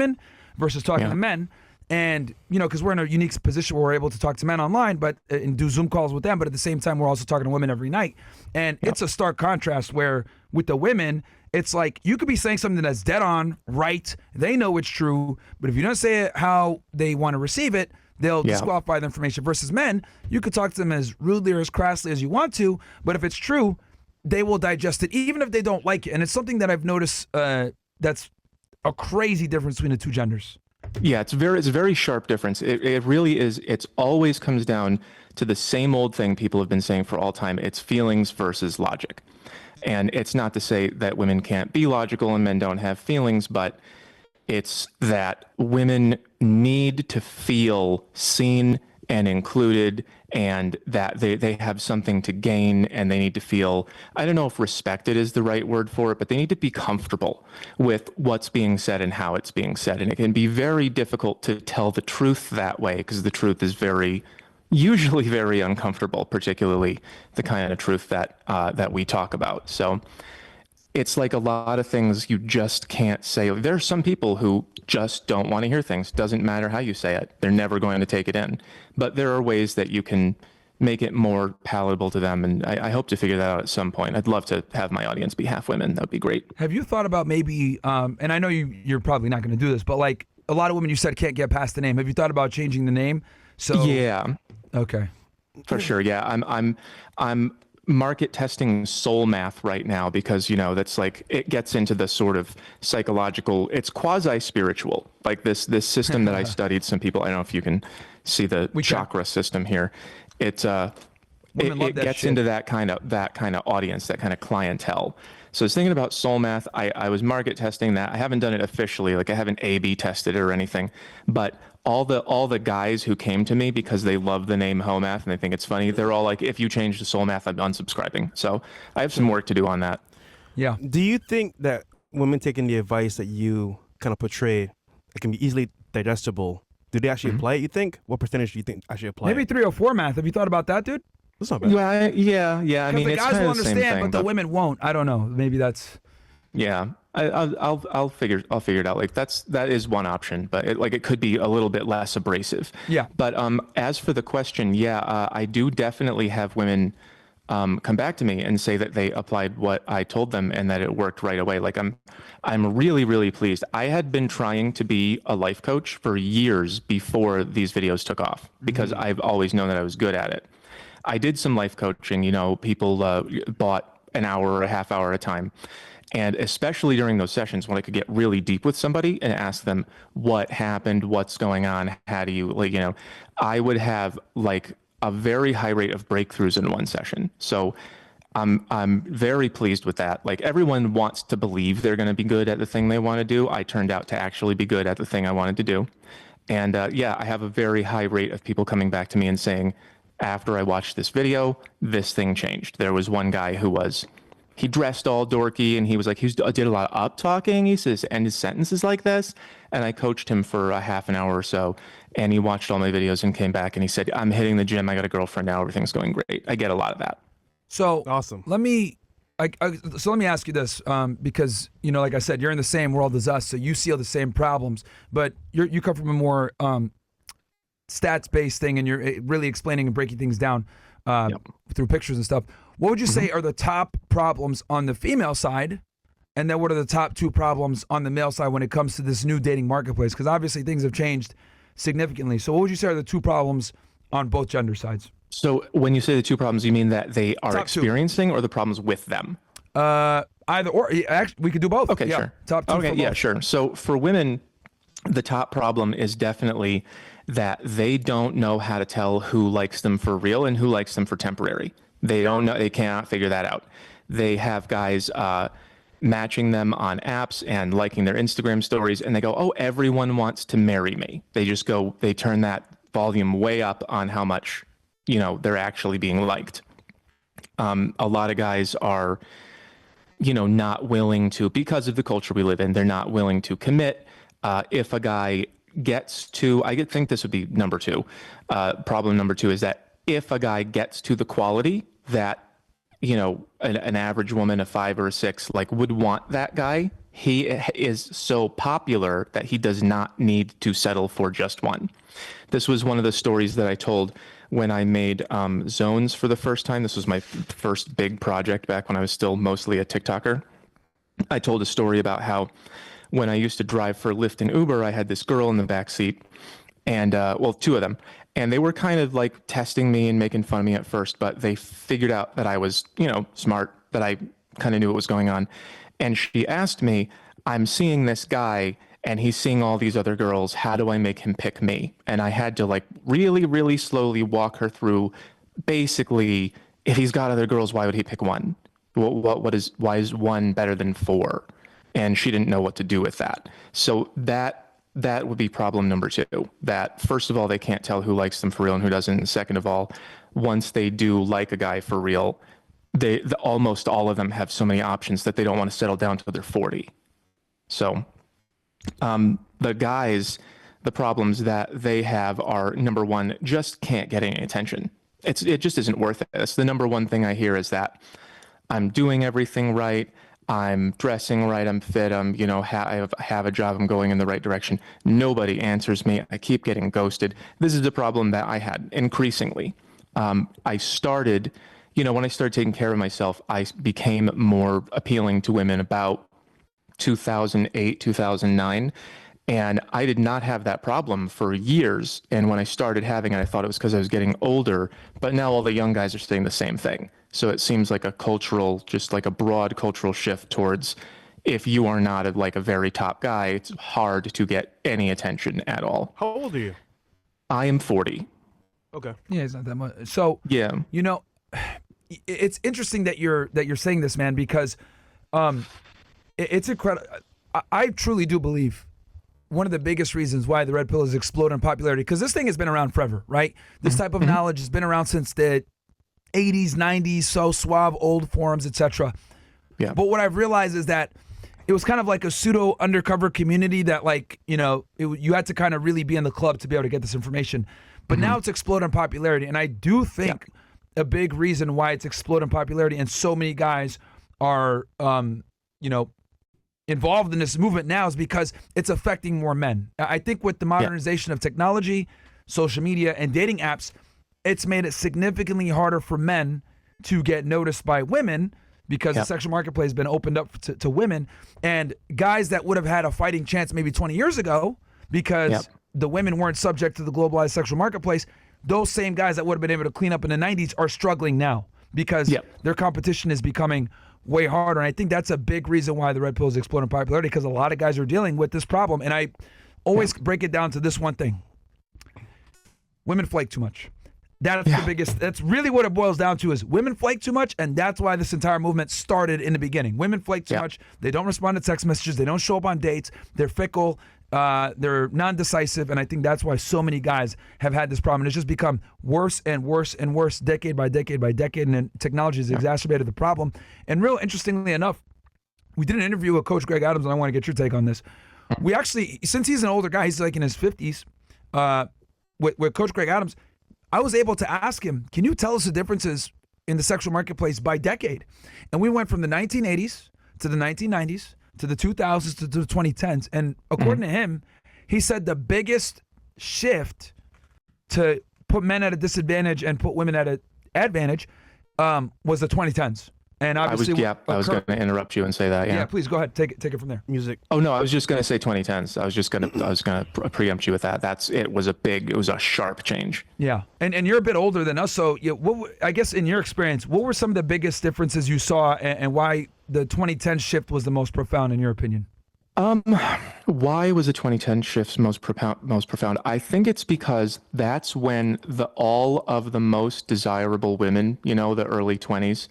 women versus talking to men. And, you know, because we're in a unique position where we're able to talk to men online and do Zoom calls with them, but at the same time, we're also talking to women every night. And it's a stark contrast where with the women, it's like you could be saying something that's dead on, right? They know it's true, but if you don't say it how they want to receive it, they'll disqualify the information. Versus men, you could talk to them as rudely or as crassly as you want to, but if it's true, they will digest it, even if they don't like it. And it's something that I've noticed that's a crazy difference between the two genders. Yeah, it's a very sharp difference. It really is. It's always comes down to the same old thing people have been saying for all time. It's feelings versus logic. And it's not to say that women can't be logical and men don't have feelings, but it's that women need to feel seen and included, and that they have something to gain, and they need to feel, I don't know if respected is the right word for it, but they need to be comfortable with what's being said and how it's being said. And it can be very difficult to tell the truth that way, because the truth is usually very uncomfortable, particularly the kind of truth that we talk about. So it's like a lot of things you just can't say. There are some people who just don't want to hear things. Doesn't matter how you say it. They're never going to take it in. But there are ways that you can make it more palatable to them. And I hope to figure that out at some point. I'd love to have my audience be half women. That would be great. Have you thought about maybe, and I know you're probably not going to do this, but like a lot of women you said can't get past the name. Have you thought about changing the name? So yeah. Okay. For sure. Yeah. I'm market testing soul math right now, because, you know, that's like, it gets into the sort of psychological, it's quasi-spiritual, like this system that I studied. Some people, I don't know if you can see the chakra system here. It gets into that kind of audience, that kind of clientele. So I was thinking about soul math. I was market testing that. I haven't done it officially, like I haven't A/B tested it or anything, but all the guys who came to me because they love the name Home Math and they think it's funny, they're all like, if you change to Soul Math, I'm unsubscribing. So I have some work to do on that. Yeah. Do you think that women taking the advice that you kind of portray, it can be easily digestible? Do they actually apply it, you think? What percentage do you think actually apply Maybe 3 or 4 math. Have you thought about that, dude? That's not bad. Yeah. I mean, the it's guys kind will of the same understand, thing, but the women won't. I don't know. Maybe that's... Yeah. I'll figure it out. Like that is one option, but it could be a little bit less abrasive. Yeah. But as for the question, I do definitely have women come back to me and say that they applied what I told them and that it worked right away. Like I'm really, really pleased. I had been trying to be a life coach for years before these videos took off, because I've always known that I was good at it. I did some life coaching, you know, people bought an hour or a half hour at a time. And especially during those sessions when I could get really deep with somebody and ask them what happened, what's going on, how do you, like, you know, I would have like a very high rate of breakthroughs in one session. So I'm very pleased with that. Like, everyone wants to believe they're going to be good at the thing they want to do. I turned out to actually be good at the thing I wanted to do. And I have a very high rate of people coming back to me and saying, after I watched this video, this thing changed. There was one guy who he dressed all dorky, and he was like, he did a lot of up talking. He says, end his sentences like this. And I coached him for a half an hour or so, and he watched all my videos and came back and he said, I'm hitting the gym. I got a girlfriend now. Everything's going great. I get a lot of that. So awesome. Let me ask you this, because, you know, like I said, you're in the same world as us, so you see all the same problems, but you come from a more stats-based thing, and you're really explaining and breaking things down through pictures and stuff. What would you say are the top problems on the female side, and then what are the top 2 problems on the male side when it comes to this new dating marketplace? Because obviously things have changed significantly. So what would you say are the 2 problems on both gender sides? So when you say the 2 problems, you mean that they are top experiencing 2. Or the problems with them? Either or. Actually, we could do both. Okay, sure. Top 2. Okay, yeah, sure. So for women, the top problem is definitely that they don't know how to tell who likes them for real and who likes them for temporary. They don't know. They cannot figure that out. They have guys matching them on apps and liking their Instagram stories, and they go, oh, everyone wants to marry me. They turn that volume way up on how much, you know, they're actually being liked. A lot of guys are, you know, not willing to, because of the culture we live in, they're not willing to commit. If a guy gets to, I think this would be number 2. Problem number 2 is that if a guy gets to the quality that, you know, an average woman, a 5 or a 6, like, would want that guy, he is so popular that he does not need to settle for just one. This was one of the stories that I told when I made Zones for the first time. This was my first big project back when I was still mostly a TikToker. I told a story about how when I used to drive for Lyft and Uber, I had this girl in the back seat, and well, two of them, and they were kind of like testing me and making fun of me at first, but they figured out that I was, smart, that I kind of knew what was going on. And she asked me, I'm seeing this guy and he's seeing all these other girls. How do I make him pick me? And I had to like really, really slowly walk her through basically, if he's got other girls, why would he pick one? Why is one better than four? And she didn't know what to do with that. So that would be problem number two. That first of all, they can't tell who likes them for real and who doesn't. And second of all, once they do like a guy for real, almost all of them have so many options that they don't want to settle down till they're 40. So the guys, the problems that they have are, number one, just can't get any attention. It just isn't worth it. It's the number one thing I hear is that I'm doing everything right. I'm dressing right. I'm fit. I have a job. I'm going in the right direction. Nobody answers me. I keep getting ghosted. This is a problem that I had increasingly. I started, when I started taking care of myself, I became more appealing to women about 2008, 2009. And I did not have that problem for years. And when I started having it, I thought it was because I was getting older. But now all the young guys are saying the same thing. So it seems like just like a broad cultural shift towards, if you are not a very top guy, it's hard to get any attention at all. How old are you? I am 40. Okay. Yeah, it's not that much. So yeah, it's interesting that you're saying this, man, because it's incredible. I truly do believe one of the biggest reasons why the red pill has exploded in popularity, because this thing has been around forever, right? This type of knowledge has been around since the 80s, 90s, so suave, old forums, etc. Yeah. But what I've realized is that it was kind of like a pseudo undercover community that you had to kind of really be in the club to be able to get this information. But now it's exploded in popularity. And I do think a big reason why it's exploded in popularity and so many guys are, involved in this movement now is because it's affecting more men. I think with the modernization of technology, social media, and dating apps, it's made it significantly harder for men to get noticed by women because the sexual marketplace has been opened up to women. And guys that would have had a fighting chance maybe 20 years ago because the women weren't subject to the globalized sexual marketplace, those same guys that would have been able to clean up in the 90s are struggling now because their competition is becoming way harder. And I think that's a big reason why the red pill is exploding in popularity, because a lot of guys are dealing with this problem. And I always break it down to this one thing. Women flake too much. That's the biggest, that's really what it boils down to, is women flake too much, and that's why this entire movement started in the beginning. Women flake too much. They don't respond to text messages. They don't show up on dates. They're fickle. They're non-decisive, and I think that's why so many guys have had this problem. And it's just become worse and worse and worse decade by decade by decade, and then technology has exacerbated the problem. And real interestingly enough, we did an interview with Coach Greg Adams, and I want to get your take on this. We actually, since he's an older guy, he's like in his 50s, with Coach Greg Adams, I was able to ask him, can you tell us the differences in the sexual marketplace by decade? And we went from the 1980s to the 1990s to the 2000s to the 2010s. And according to him, he said the biggest shift to put men at a disadvantage and put women at an advantage was the 2010s. And obviously, I was going to interrupt you and say that. Yeah, please go ahead. Take it from there. Music. Oh no, I was just going to say 2010s. I was going to preempt you with that. It was a sharp change. Yeah, and you're a bit older than us, so I guess in your experience, what were some of the biggest differences you saw, and why the 2010 shift was the most profound in your opinion? Why was the 2010 shift most profound? I think it's because that's when all of the most desirable women, the early 20s.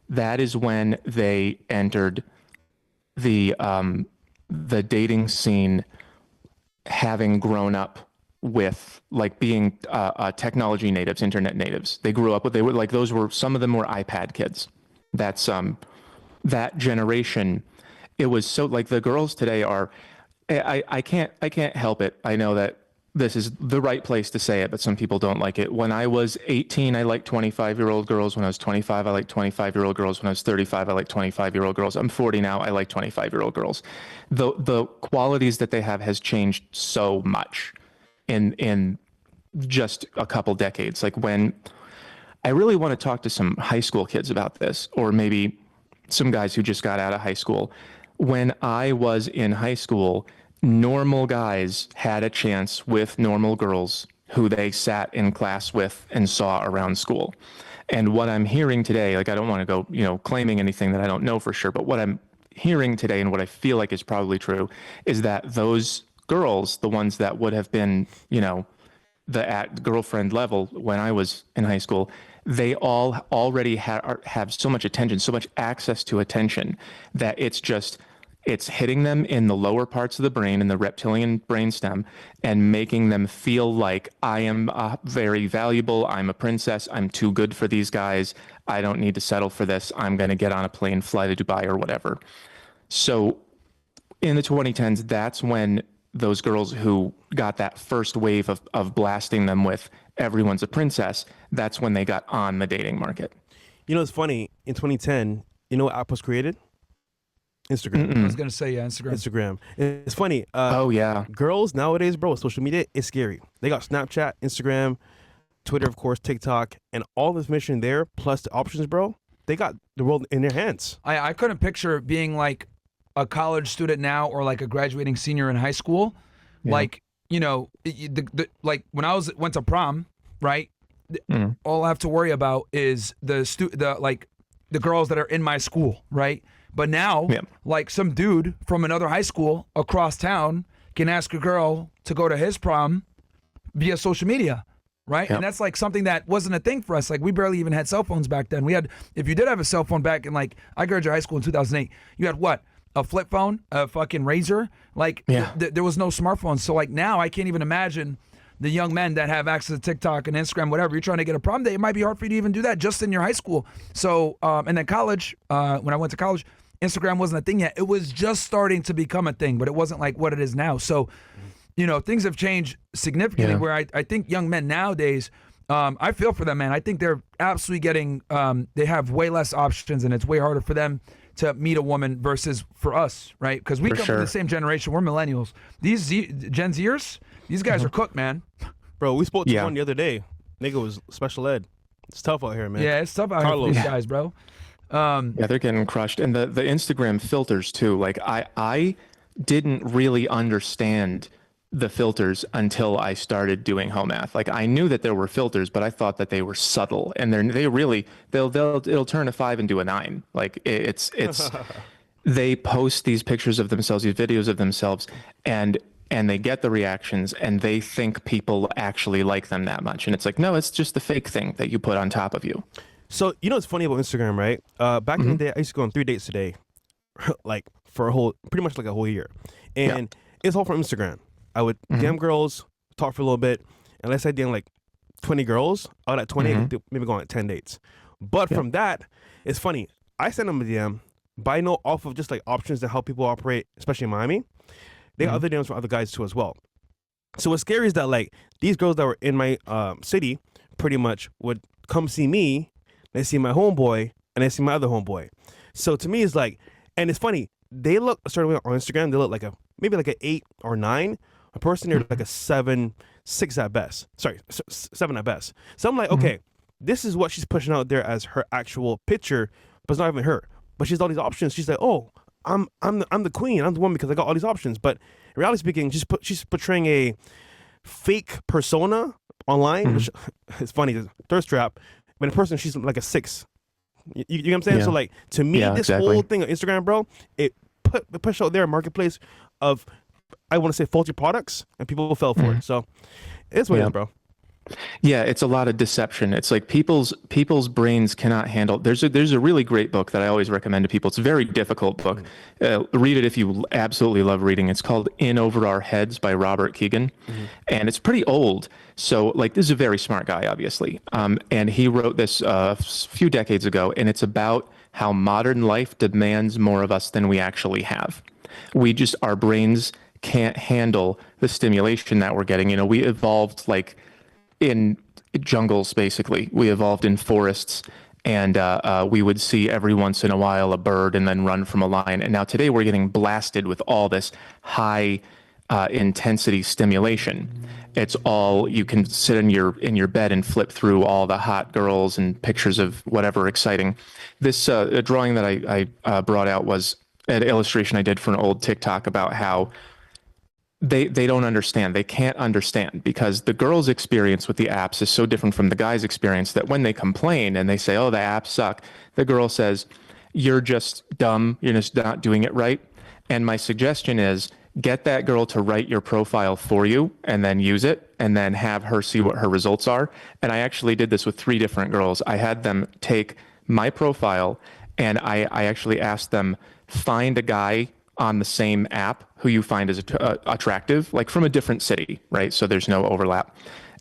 That is when they entered the dating scene, having grown up with being technology natives, internet natives. They grew up with, some of them were iPad kids. That's that generation. It was so the girls today are. I can't help it. I know that this is the right place to say it, but some people don't like it. When I was 18, I liked 25-year-old girls. When I was 25, I liked 25-year-old girls. When I was 35, I liked 25-year-old girls. I'm 40 now. I like 25-year-old girls. The qualities that they have has changed so much in just a couple decades. Like, when I really want to talk to some high school kids about this, or maybe some guys who just got out of high school. When I was in high school, normal guys had a chance with normal girls who they sat in class with and saw around school. And what I'm hearing today, like, I don't want to go, claiming anything that I don't know for sure, but what I'm hearing today and what I feel like is probably true is that those girls, the ones that would have been, the at girlfriend level when I was in high school, they all already have so much attention, so much access to attention, that it's hitting them in the lower parts of the brain, in the reptilian brainstem, and making them feel like, I am very valuable, I'm a princess, I'm too good for these guys, I don't need to settle for this, I'm going to get on a plane, fly to Dubai or whatever. So in the 2010s, that's when those girls who got that first wave of blasting them with everyone's a princess, that's when they got on the dating market. It's funny. In 2010, what app was created? Instagram. I was going to say, Instagram. Instagram. It's funny. Oh, yeah. Girls nowadays, bro, social media is scary. They got Snapchat, Instagram, Twitter, of course, TikTok, and all the information there, plus the options, bro. They got the world in their hands. I couldn't picture being like a college student now, or like a graduating senior in high school. Yeah. Like, like when I went to prom, right? All I have to worry about is the girls that are in my school, right? But now, like, some dude from another high school across town can ask a girl to go to his prom via social media, right? And that's like something that wasn't a thing for us. Like, we barely even had cell phones back then. If you did have a cell phone back in, like, I graduated high school in 2008, you had what? A flip phone, a fucking Razor. Like, there was no smartphones. So, like, now I can't even imagine the young men that have access to TikTok and Instagram, whatever. You're trying to get a prom date, it might be hard for you to even do that just in your high school. So, and then college, when I went to college, Instagram wasn't a thing yet. It was just starting to become a thing, but it wasn't like what it is now. So, things have changed significantly, where I think young men nowadays, I feel for them, man. I think they're absolutely getting, they have way less options, and it's way harder for them to meet a woman versus for us, right? Because we come from the same generation. We're millennials. These Gen Zers, these guys are cooked, man. Bro, we spoke to one the other day. Nigga was special ed. It's tough out here, man. Yeah, it's tough out here for these guys, bro. They're getting crushed. And the Instagram filters too. Like, I didn't really understand the filters until I started doing home math. Like, I knew that there were filters, but I thought that they were subtle, and it'll turn a 5 into a 9. Like, it's they post these pictures of themselves, these videos of themselves, and they get the reactions, and they think people actually like them that much. And it's like, no, it's just the fake thing that you put on top of you. So, what's funny about Instagram, right? Back in the day, I used to go on 3 dates a day, like, for pretty much like a whole year. And it's all from Instagram. I would DM girls, talk for a little bit, and let's say I DM like 20 girls, out at 20, maybe go on 10 dates. But from that, it's funny. I send them a DM, but I know off of just like options and how people operate, especially in Miami, they got other DMs from other guys too as well. So what's scary is that, like, these girls that were in my city pretty much would come see me, they see my homeboy, and they see my other homeboy. So to me, it's like, and it's funny, they look a certain way on Instagram, they look like maybe like an 8 or 9. A person, they're like a 7, 6 at best. Sorry, 7 at best. So I'm like, okay, this is what she's pushing out there as her actual picture, but it's not even her. But she's all these options. She's like, oh, I'm the queen. I'm the one because I got all these options. But reality speaking, she's portraying a fake persona online, which is funny, thirst trap. But in person, she's like a 6. You know what I'm saying? So like, to me, this whole thing on Instagram, bro, it push out there a marketplace of, I want to say, faulty products, and people fell for it. So it's what it is, bro. Yeah, it's a lot of deception. It's like people's brains cannot handle. There's a really great book that I always recommend to people. It's a very difficult book. Read it if you absolutely love reading. It's called In Over Our Heads by Robert Keegan, and it's pretty old. So, like, this is a very smart guy, obviously, and he wrote this a few decades ago, and it's about how modern life demands more of us than we actually have. Our brains can't handle the stimulation that we're getting. You know, we evolved like in jungles, basically. We evolved in forests, and we would see every once in a while a bird and then run from a lion. And now today we're getting blasted with all this high intensity stimulation. It's all, you can sit in your bed and flip through all the hot girls and pictures of whatever exciting. This a drawing that I brought out was an illustration I did for an old TikTok about how they don't understand. They can't understand because the girls' experience with the apps is so different from the guys' experience that when they complain and they say, oh, the apps suck, the girl says, you're just dumb. You're just not doing it right. And my suggestion is get that girl to write your profile for you and then use it and then have her see what her results are. And I actually did this with 3 different girls. I had them take my profile and I actually asked them, find a guy on the same app who you find is attractive, like from a different city, right? So there's no overlap.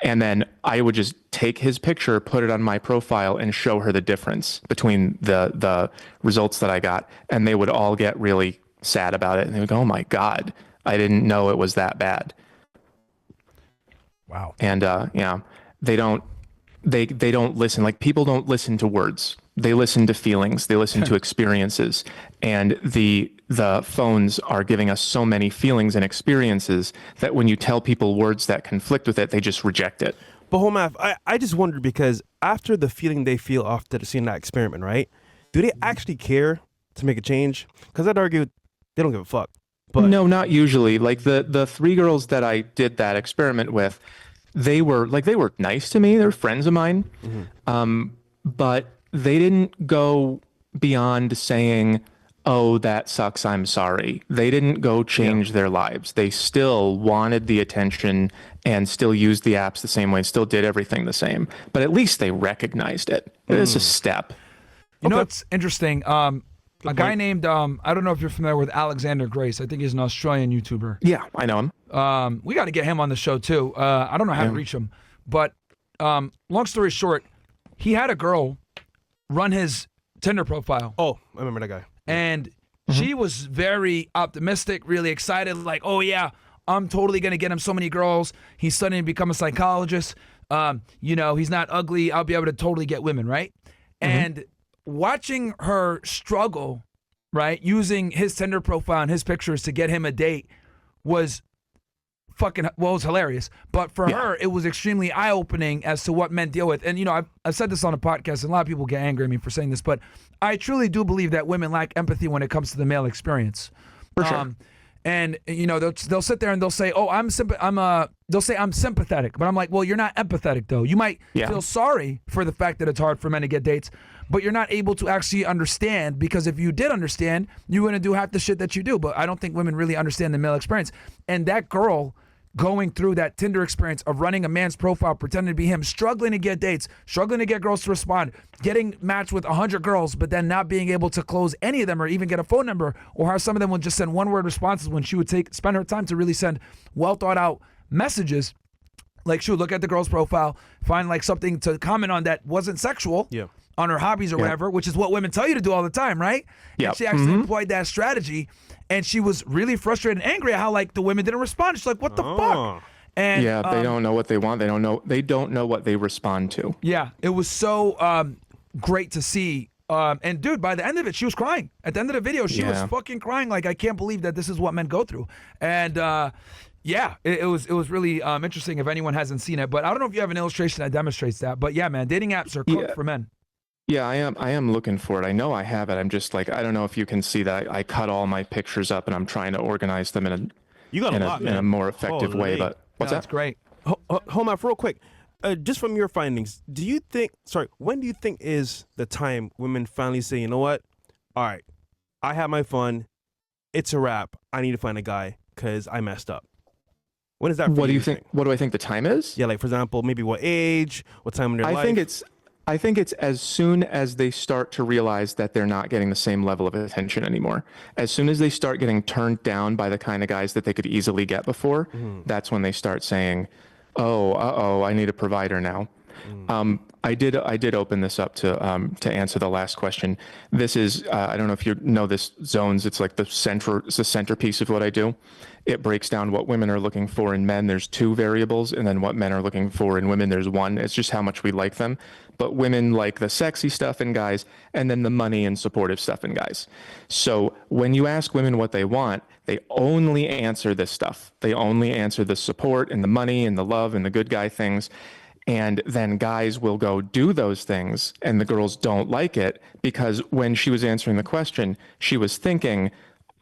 And then I would just take his picture, put it on my profile, and show her the difference between the results that I got. And they would all get really sad about it. And they would go, oh my God, I didn't know it was that bad. Wow. And yeah, they don't listen. Like, people don't listen to words. They listen to feelings. They listen to experiences. And the phones are giving us so many feelings and experiences that when you tell people words that conflict with it, they just reject it. But Homaf, I just wondered, because after the feeling they feel after seeing that experiment, right? Do they actually care to make a change? Because I'd argue they don't give a fuck. But no, not usually. Like the 3 girls that I did that experiment with, they were nice to me. They're friends of mine. Mm-hmm. But they didn't go beyond saying, oh, that sucks, I'm sorry. They didn't go change their lives. They still wanted the attention and still used the apps the same way, still did everything the same. But at least they recognized it. It's a step. You know what's interesting? A guy named, I don't know if you're familiar with Alexander Grace. I think he's an Australian YouTuber. Yeah, I know him. We got to get him on the show too. I don't know how to reach him. But long story short, he had a girl run his Tinder profile. Oh, I remember that guy. And she was very optimistic, really excited, like, oh yeah, I'm totally going to get him so many girls. He's studying to become a psychologist. You know, he's not ugly. I'll be able to totally get women, right? And watching her struggle, right, using his Tinder profile and his pictures to get him a date was fucking, well, it was hilarious. But for her, it was extremely eye-opening as to what men deal with. And, you know, I've said this on a podcast, and a lot of people get angry at me for saying this, but I truly do believe that women lack empathy when it comes to the male experience. For sure. And, you know, they'll sit there and they'll say, oh, they'll say I'm sympathetic. But I'm like, well, you're not empathetic, though. You might feel sorry for the fact that it's hard for men to get dates, but you're not able to actually understand, because if you did understand, you wouldn't do half the shit that you do. But I don't think women really understand the male experience. And that girl going through that Tinder experience of running a man's profile, pretending to be him, struggling to get dates, struggling to get girls to respond, getting matched with 100 girls, but then not being able to close any of them or even get a phone number, or how some of them would just send one-word responses when she would spend her time to really send well-thought-out messages. Like, she would look at the girl's profile, find like something to comment on that wasn't sexual, on her hobbies or whatever, which is what women tell you to do all the time, right? Yeah. She actually employed that strategy, and she was really frustrated and angry at how like the women didn't respond. She's like, "What the fuck?" And they don't know what they want. They don't know what they respond to. Yeah, it was so great to see. And dude, by the end of it, she was crying. At the end of the video, she was fucking crying. Like, I can't believe that this is what men go through. And it was really interesting if anyone hasn't seen it. But I don't know if you have an illustration that demonstrates that. But yeah, man, dating apps are cooked for men. Yeah, I am looking for it. I know I have it. I'm just like, I don't know if you can see that I cut all my pictures up and I'm trying to organize them in a more effective way. But what's that? That's great. Hold on, real quick. Just from your findings, when do you think is the time women finally say, you know what? All right, I had my fun. It's a wrap. I need to find a guy because I messed up. When is that? What do you think? What do I think the time is? Yeah, like, for example, maybe what age, what time in their life? I think it's as soon as they start to realize that they're not getting the same level of attention anymore. As soon as they start getting turned down by the kind of guys that they could easily get before, that's when they start saying, oh, I need a provider now. I did open this up to answer the last question. This is I don't know if you know this, Zones. It's like the centerpiece of what I do. It breaks down what women are looking for in men. There's 2 variables, and then what men are looking for in women. There's 1. It's just how much we like them. But women like the sexy stuff in guys, and then the money and supportive stuff in guys. So when you ask women what they want, they only answer this stuff. They only answer the support and the money and the love and the good guy things. And then guys will go do those things, and the girls don't like it because when she was answering the question, she was thinking,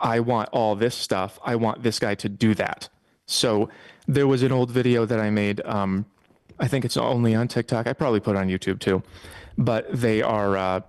I want all this stuff. I want this guy to do that. So there was an old video that I made. I think it's only on TikTok. I probably put it on YouTube too. But they are,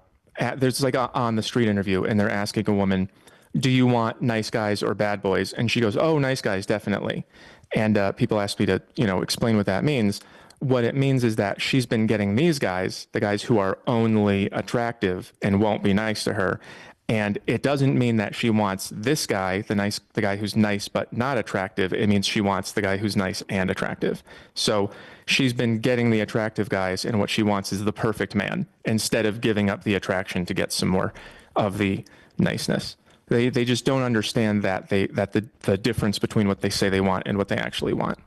there's like a on the street interview, and they're asking a woman, do you want nice guys or bad boys? And she goes, oh, nice guys, definitely. And people asked me to, explain what that means. What it means is that she's been getting these guys, the guys who are only attractive and won't be nice to her. And it doesn't mean that she wants this guy, the guy who's nice but not attractive. It means she wants the guy who's nice and attractive. So she's been getting the attractive guys, and what she wants is the perfect man instead of giving up the attraction to get some more of the niceness. They just don't understand that the difference between what they say they want and what they actually want.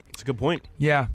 It's a good point. Yeah.